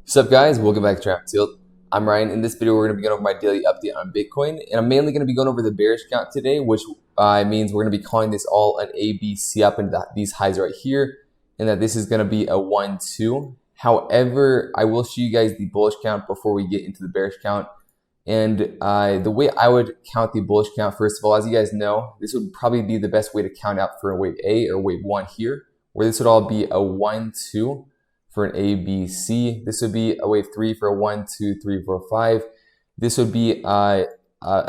What's up, guys? Welcome back to Tradingofftilt. I'm Ryan. In this video, we're going to be going over my daily update on Bitcoin, and I'm mainly going to be going over the bearish count today, which means we're going to be calling this all an ABC up into these highs right here, and that this is going to be a 1-2. However, I will show you guys the bullish count before we get into the bearish count. And the way I would count the bullish count, first of all, as you guys know, this would probably be the best way to count out for a wave A or wave 1 here, where this would all be a 1-2. For an A, B, C. This would be a wave 3 for a 1, 2, 3, 4, 5. This would be an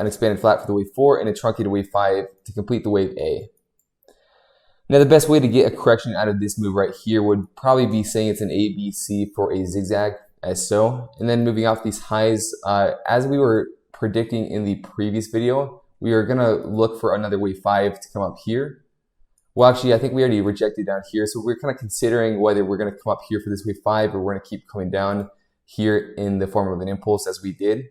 expanded flat for the wave 4 and a truncated wave 5 to complete the wave A. Now, the best way to get a correction out of this move right here would probably be saying it's an A, B, C for a zigzag, as so. And then moving off these highs, as we were predicting in the previous video, we are going to look for another wave 5 to come up here. Well, actually, I think we already rejected down here. So we're kind of considering whether we're going to come up here for this wave 5 or we're going to keep coming down here in the form of an impulse as we did.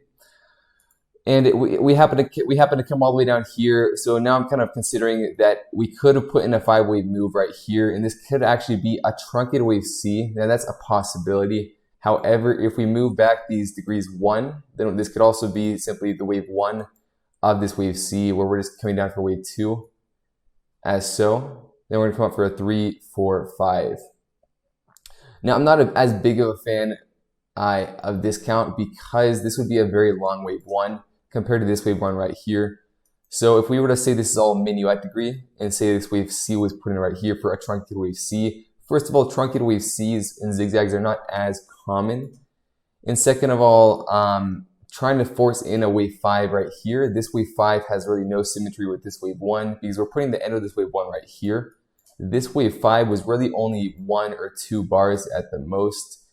And we happen to come all the way down here. So now I'm kind of considering that we could have put in a 5-wave move right here. And this could actually be a truncated wave C. Now that's a possibility. However, if we move back these degrees 1, then this could also be simply the wave 1 of this wave C, where we're just coming down for wave 2. As so, then we're going to come up for a 3, 4, 5. Now, I'm not as big of a fan of this count because this would be a very long wave 1 compared to this wave 1 right here. So if we were to say this is all minuet degree and say this wave C was put in right here for a truncated wave C, first of all, truncated wave C's and zigzags are not as common. And second of all, trying to force in a wave 5 right here. This wave 5 has really no symmetry with this wave 1 because we're putting the end of this wave 1 right here. This wave 5 was really only 1 or 2 bars at the most.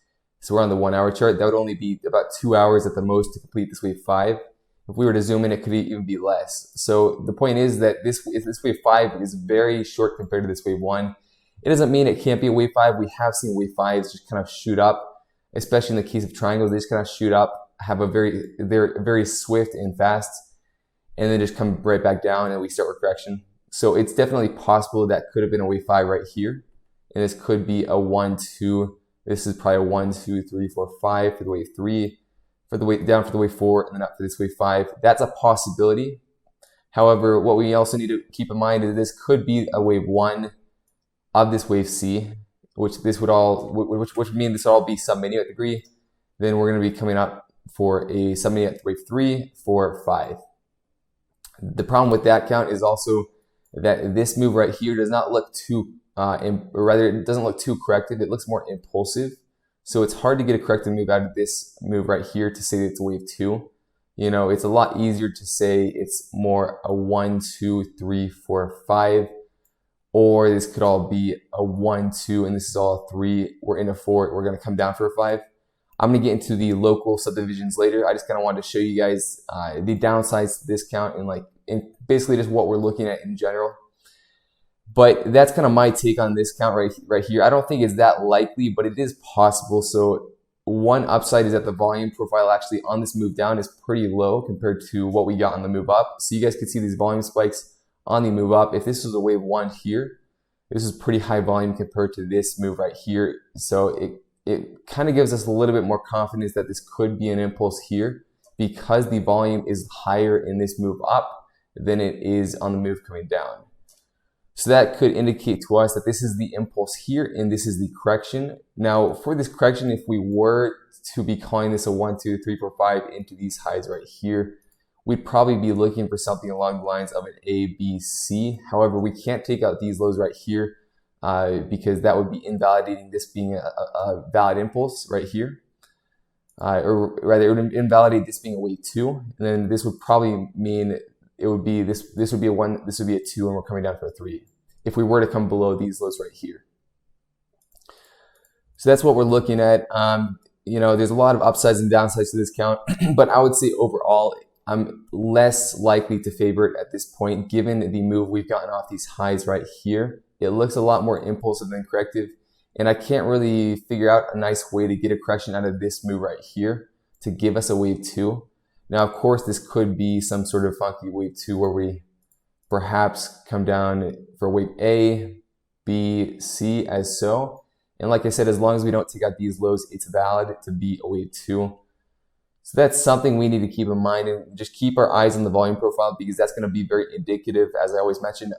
So we're on the 1-hour chart. That would only be about 2 hours at the most to complete this wave 5. If we were to zoom in, it could even be less. So the point is that this wave 5 is very short compared to this wave 1. It doesn't mean it can't be a wave 5. We have seen wave 5s just kind of shoot up, especially in the case of triangles. They just kind of shoot up, have they're very swift and fast, and then just come right back down and we start with correction. So it's definitely possible that could have been a wave 5 right here, and this could be a 1, 2. This is probably a 1, 2, 3, 4, 5 for the wave 3, for the wave down for the wave 4, and then up for this wave 5. That's a possibility. However, what we also need to keep in mind is this could be a wave 1 of this wave C, which would mean this would all be sub-minuet degree. Then we're going to be coming up for a sub-minuet wave 3, 4, 5. The problem with that count is also that this move right here does not look too, or rather it doesn't look too corrective. It looks more impulsive. So it's hard to get a corrective move out of this move right here to say that it's a wave 2. You know, it's a lot easier to say it's more a 1, 2, 3, 4, 5. Or this could all be a 1, 2, and this is all a 3. We're in a 4. We're going to come down for a 5. I'm going to get into the local subdivisions later. I just kind of wanted to show you guys the downsides to this count and basically just what we're looking at in general. But that's kind of my take on this count right here. I don't think it's that likely, but it is possible. So one upside is that the volume profile actually on this move down is pretty low compared to what we got on the move up. So you guys can see these volume spikes on the move up. If this was a wave 1 here, this is pretty high volume compared to this move right here. So it kind of gives us a little bit more confidence that this could be an impulse here because the volume is higher in this move up than it is on the move coming down. So that could indicate to us that this is the impulse here and this is the correction. Now for this correction, if we were to be calling this a 1, 2, 3, 4, 5 into these highs right here, we'd probably be looking for something along the lines of an A, B, C. However, we can't take out these lows right here because that would be invalidating this being a valid impulse right here. Or rather, it would invalidate this being a wave 2. And then this would probably mean it would be this would be a 1, this would be a 2, and we're coming down for a 3 if we were to come below these lows right here. So that's what we're looking at. You know, there's a lot of upsides and downsides to this count, but I would say overall, I'm less likely to favor it at this point, given the move we've gotten off these highs right here. It looks a lot more impulsive than corrective, and I can't really figure out a nice way to get a correction out of this move right here to give us a wave 2. Now, of course, this could be some sort of funky wave 2 where we perhaps come down for wave A, B, C as so, And like I said, as long as we don't take out these lows, it's valid to be a wave 2. So that's something we need to keep in mind, and just keep our eyes on the volume profile, because that's going to be very indicative. As I always mention,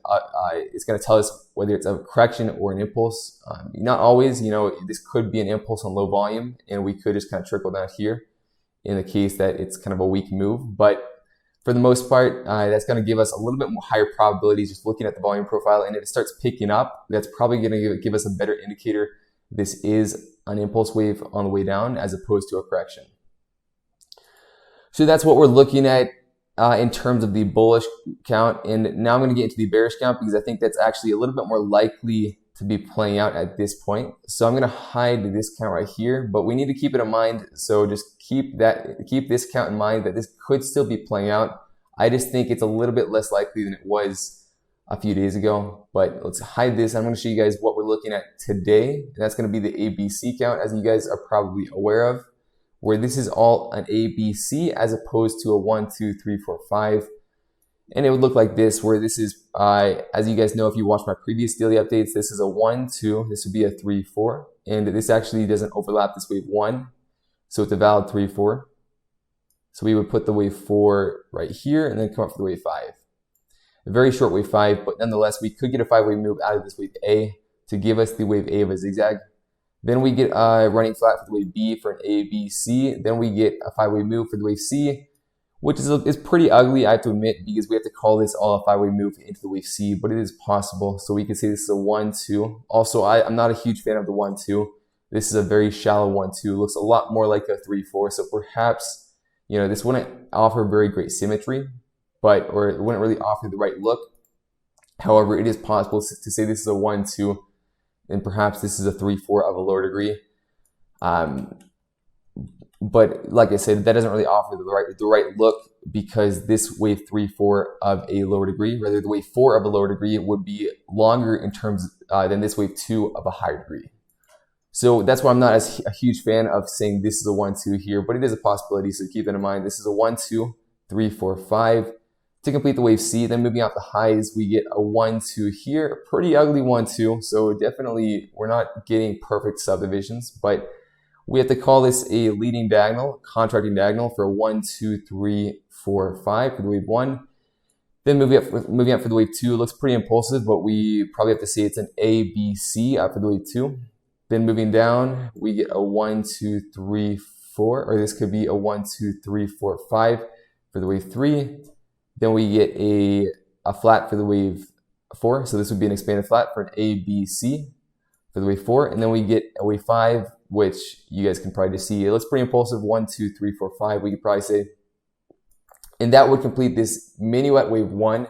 it's going to tell us whether it's a correction or an impulse. Not always, this could be an impulse on low volume, and we could just kind of trickle down here in the case that it's kind of a weak move. But for the most part, that's going to give us a little bit more higher probabilities just looking at the volume profile. And if it starts picking up, that's probably going to give us a better indicator this is an impulse wave on the way down as opposed to a correction. So that's what we're looking at in terms of the bullish count. And now I'm going to get into the bearish count, because I think that's actually a little bit more likely to be playing out at this point. So I'm going to hide this count right here, but we need to keep it in mind. So just keep this count in mind, that this could still be playing out. I just think it's a little bit less likely than it was a few days ago. But let's hide this. I'm going to show you guys what we're looking at today. And that's going to be the ABC count, as you guys are probably aware of, where this is all an ABC as opposed to a 1, 2, 3, 4, 5. And it would look like this, where this is, as you guys know, if you watch my previous daily updates, this is a 1, 2, this would be a 3, 4. And this actually doesn't overlap this wave 1. So it's a valid 3, 4. So we would put the wave 4 right here and then come up for the wave 5. A very short wave 5, but nonetheless, we could get a 5-wave move out of this wave A to give us the wave A of a zigzag. Then we get running flat for the wave B for an A, B, C. Then we get a 5-wave move for the wave C, which is pretty ugly, I have to admit, because we have to call this all a 5-wave move into the wave C, but it is possible. So we can say this is a 1, 2. Also, I'm not a huge fan of the 1, 2. This is a very shallow 1, 2. It looks a lot more like a 3, 4. So perhaps, this wouldn't offer very great symmetry, or it wouldn't really offer the right look. However, it is possible to say this is a 1, 2. And perhaps this is a 3, 4 of a lower degree. But like I said, that doesn't really offer the right look, because this wave 3, 4 of a lower degree, rather the wave 4 of a lower degree, would be longer in terms than this wave 2 of a higher degree. So that's why I'm not a huge fan of saying this is a 1, 2 here, but it is a possibility. So keep that in mind. This is a 1, 2, 3, 4, 5. To complete the wave C, then moving out the highs, we get a 1, 2 here, a pretty ugly 1, 2. So definitely we're not getting perfect subdivisions, but we have to call this a leading diagonal, contracting diagonal for a 1, 2, 3, 4, 5 for the wave 1. Then moving up for the wave 2, it looks pretty impulsive, but we probably have to say it's an A, B, C for the wave 2. Then moving down, we get a 1, 2, 3, 4, or this could be a 1, 2, 3, 4, 5 for the wave 3. Then we get a flat for the wave 4. So this would be an expanded flat for an A, B, C for the wave 4. And then we get a wave 5, which you guys can probably just see. It looks pretty impulsive. 1, 2, 3, 4, 5, we could probably say. And that would complete this minuet wave 1.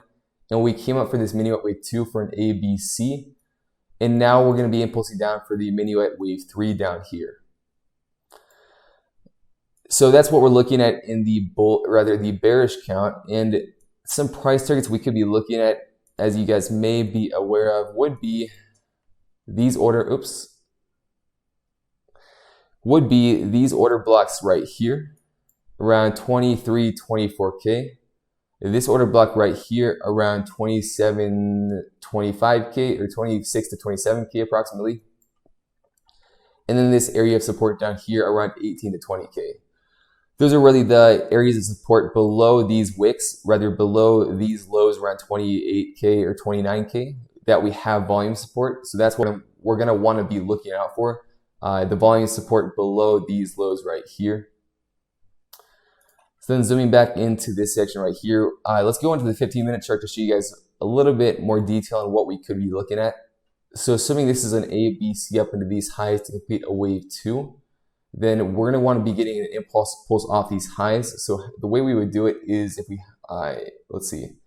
And we came up for this minuet wave 2 for an A, B, C. And now we're going to be impulsing down for the minuet wave 3 down here. So that's what we're looking at in the bearish count. And some price targets we could be looking at, as you guys may be aware of, would be these order blocks right here around 23, 24K. This order block right here around 27, 25K, or 26 to 27K approximately. And then this area of support down here around 18 to 20K. Those are really the areas of support below these wicks, rather below these lows around 28K or 29K, that we have volume support. So that's what we're going to want to be looking out for. The volume support below these lows right here. So then zooming back into this section right here, let's go into the 15-minute chart to show you guys a little bit more detail on what we could be looking at. So assuming this is an A, B, C up into these highs to complete a wave 2, then we're going to want to be getting an impulse pulse off these highs. So the way we would do it is if we, let's see,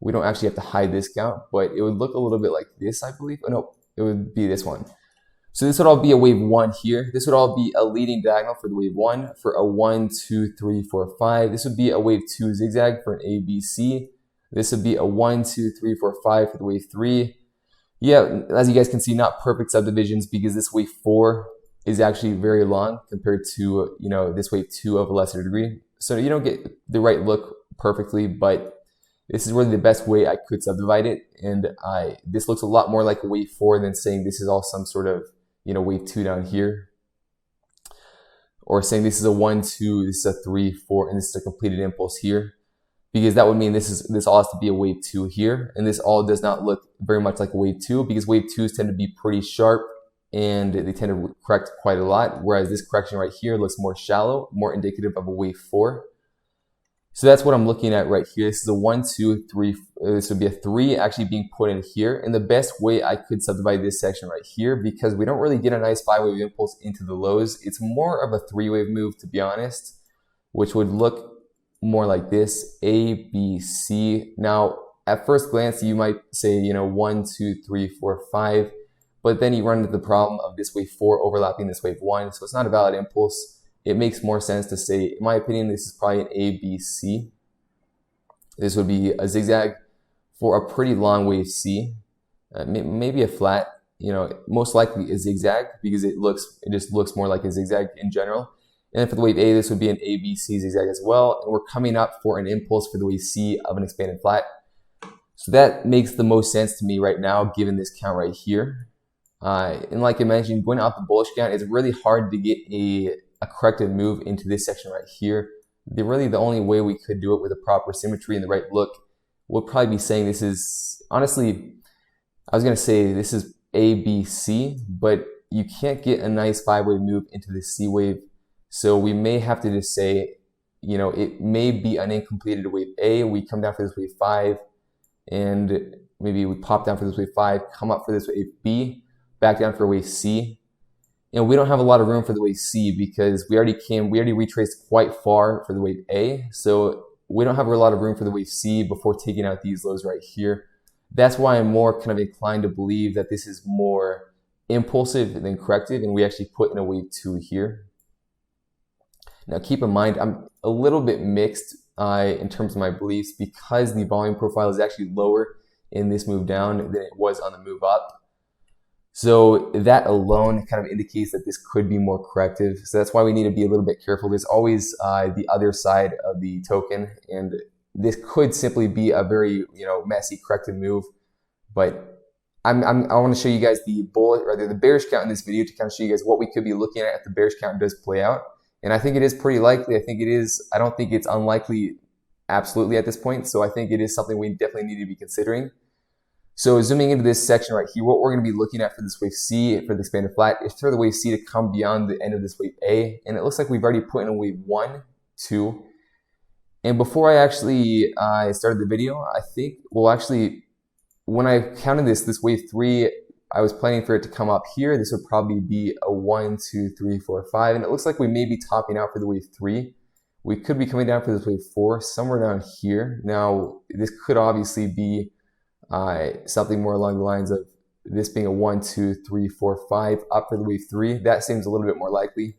we don't actually have to hide this count, but it would look a little bit like this, I believe. Oh, no, it would be this one. So this would all be a wave 1 here. This would all be a leading diagonal for the wave 1 for a 1, 2, 3, 4, 5. This would be a wave 2 zigzag for an A, B, C. This would be a 1, 2, 3, 4, 5 for the wave 3. Yeah, as you guys can see, not perfect subdivisions because this wave 4 is actually very long compared to, this wave 2 of a lesser degree. So you don't get the right look perfectly, but this is really the best way I could subdivide it. And this looks a lot more like a wave 4 than saying this is all some sort of, wave 2 down here, or saying this is a 1, 2, this is a 3, 4, and this is a completed impulse here, because that would mean this all has to be a wave 2 here, and this all does not look very much like a wave 2, because wave 2s tend to be pretty sharp and they tend to correct quite a lot, whereas this correction right here looks more shallow, more indicative of a wave 4. So that's what I'm looking at right here. This is a 1, 2, 3. This would be a 3 actually being put in here. And the best way I could subdivide this section right here, because we don't really get a nice 5-wave impulse into the lows. It's more of a 3-wave move, to be honest, which would look more like this: A, B, C. Now, at first glance, you might say, 1, 2, 3, 4, 5. But then you run into the problem of this wave 4 overlapping this wave 1. So it's not a valid impulse. It makes more sense to say, in my opinion, this is probably an A, B, C. This would be a zigzag for a pretty long wave C, maybe a flat. Most likely a zigzag, because it just looks more like a zigzag in general. And then for the wave A, this would be an A, B, C zigzag as well. And we're coming up for an impulse for the wave C of an expanded flat. So that makes the most sense to me right now, given this count right here. And like I mentioned, going out the bullish count, it's really hard to get a corrective move into this section right here. Really the only way we could do it with a proper symmetry and the right look would probably be saying this is, honestly, I was going to say this is A, B, C, but you can't get a nice 5-wave move into this C wave. So we may have to just say, it may be an incompleted wave A. We come down for this wave 5, and maybe we pop down for this wave 5, come up for this wave B, back down for wave C. We don't have a lot of room for the wave C, because we already retraced quite far for the wave A. So we don't have a lot of room for the wave C before taking out these lows right here. That's why I'm more kind of inclined to believe that this is more impulsive than corrective, and we actually put in a wave 2 here. Now keep in mind, I'm a little bit mixed in terms of my beliefs, because the volume profile is actually lower in this move down than it was on the move up. So that alone kind of indicates that this could be more corrective. So that's why we need to be a little bit careful. There's always the other side of the token, and this could simply be a very messy corrective move. But I want to show you guys the bearish count in this video to kind of show you guys what we could be looking at if the bearish count does play out. And I think it is pretty likely. I don't think it's unlikely absolutely at this point. So I think it is something we definitely need to be considering. So zooming into this section right here, what we're going to be looking at for this wave C, for the expanded flat, is for the wave C to come beyond the end of this wave A. And it looks like we've already put in a wave 1, 2. And before I actually started the video, when I counted this wave 3, I was planning for it to come up here. This would probably be a 1, 2, 3, 4, 5. And it looks like we may be topping out for the wave 3. We could be coming down for this wave 4, somewhere down here. Now, this could obviously be something more along the lines of this being a 1, 2, 3, 4, 5 up for the wave 3. That seems a little bit more likely.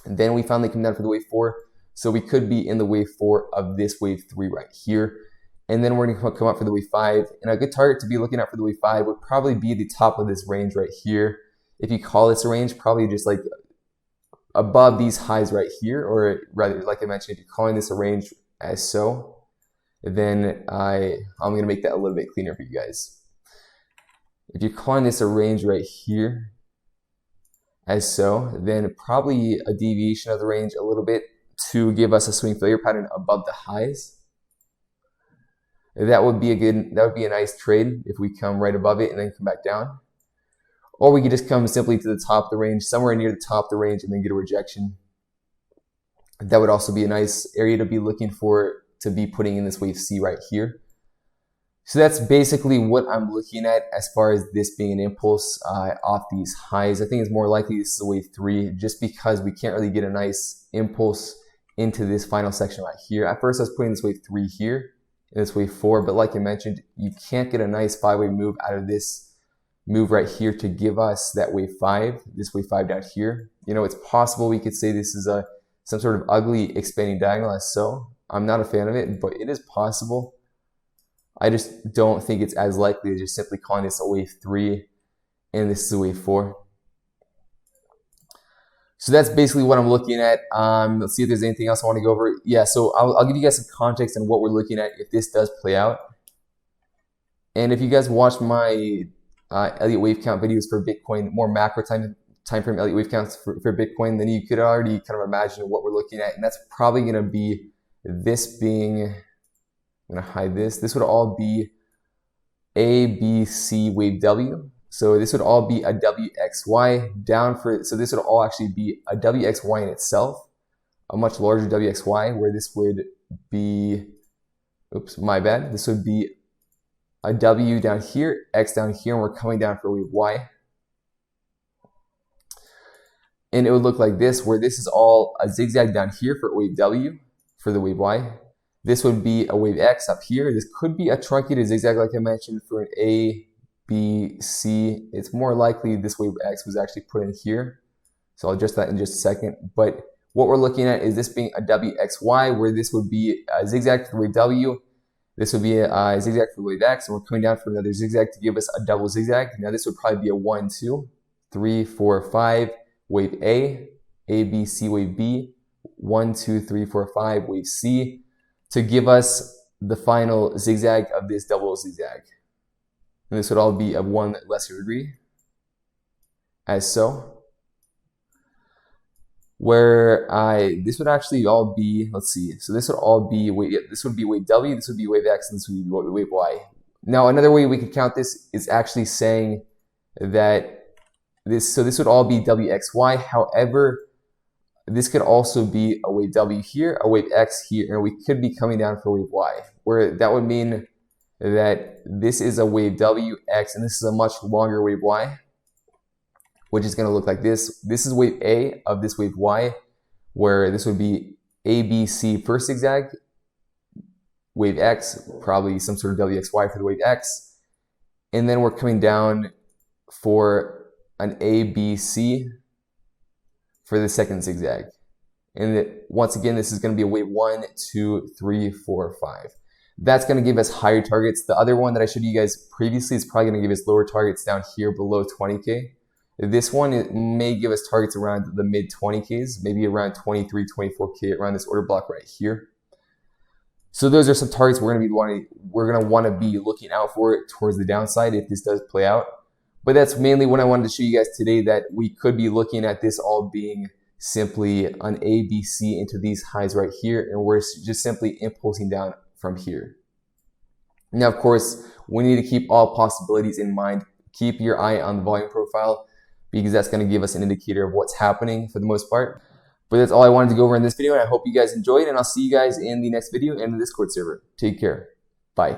And then we finally come down for the wave 4. So we could be in the wave 4 of this wave 3 right here. And then we're going to come up for the wave 5. And a good target to be looking at for the wave 5 would probably be the top of this range right here. If you call this a range, probably just like above these highs right here, or rather, like I mentioned, if you're calling this a range as so, then I'm going to make that a little bit cleaner for you guys. If you're calling this a range right here as so, then probably a deviation of the range a little bit to give us a swing failure pattern above the highs. That would be a nice trade if we come right above it and then come back down. Or we could just come simply to the top of the range, somewhere near the top of the range, and then get a rejection. That would also be a nice area to be looking for, to be putting in this wave C right here. So that's basically what I'm looking at as far as this being an impulse off these highs. I think it's more likely this is a wave 3, just because we can't really get a nice impulse into this final section right here. At first I was putting this wave 3 here and this wave 4, but like I mentioned, you can't get a nice 5-wave move out of this move right here to give us that wave 5, this wave 5 down here. It's possible we could say this is some sort of ugly expanding diagonal as so. I'm not a fan of it, but it is possible. I just don't think it's as likely as just simply calling this a wave 3 and this is a wave 4. So that's basically what I'm looking at. Let's see if there's anything else I want to go over. Yeah, so I'll give you guys some context on what we're looking at if this does play out. And if you guys watched my Elliott wave count videos for Bitcoin, more macro time frame Elliott wave counts for Bitcoin, then you could already kind of imagine what we're looking at. And that's probably going to be this being, I'm going to hide this. This would all be A, B, C wave W. So this would all be a WXY down for, so this would all actually be a WXY in itself, a much larger WXY, where this would be, oops, my bad. This would be a W down here, X down here, and we're coming down for wave Y. And it would look like this, where this is all a zigzag down here for wave W, for the wave Y. This would be a wave X up here. This could be a truncated zigzag, like I mentioned, for an A, B, C. It's more likely this wave X was actually put in here. So I'll adjust that in just a second. But what we're looking at is this being a WXY, where this would be a zigzag for wave W. This would be a zigzag for wave X, and we're coming down for another zigzag to give us a double zigzag. Now this would probably be a 1, 2, 3, 4, 5, wave A, B, C, wave B, 1, 2, 3, 4, 5, wave C, to give us the final zigzag of this double zigzag. And this would all be of 1 lesser degree, as so. Where this would actually all be, let's see, so this would all be, this would be wave W, this would be wave X, and this would be wave Y. Now another way we could count this is actually saying that this would all be WXY. However, this could also be a wave W here, a wave X here, and we could be coming down for wave Y, where that would mean that this is a wave W, X, and this is a much longer wave Y, which is going to look like this. This is wave A of this wave Y, where this would be A, B, C first zigzag, wave X, probably some sort of WXY for the wave X, and then we're coming down for an A, B, C for the second zigzag. And once again, this is going to be a wave 1, 2, 3, 4, 5. That's going to give us higher targets. The other one that I showed you guys previously is probably going to give us lower targets down here below 20K. This one, it may give us targets around the mid 20Ks, maybe around 23, 24K, around this order block right here. So those are some targets we're going to want to be looking out for towards the downside if this does play out. But that's mainly what I wanted to show you guys today, that we could be looking at this all being simply an ABC into these highs right here, and we're just simply impulsing down from here. Now, of course, we need to keep all possibilities in mind. Keep your eye on the volume profile, because that's going to give us an indicator of what's happening for the most part. But that's all I wanted to go over in this video, and I hope you guys enjoyed, and I'll see you guys in the next video in the Discord server. Take care. Bye.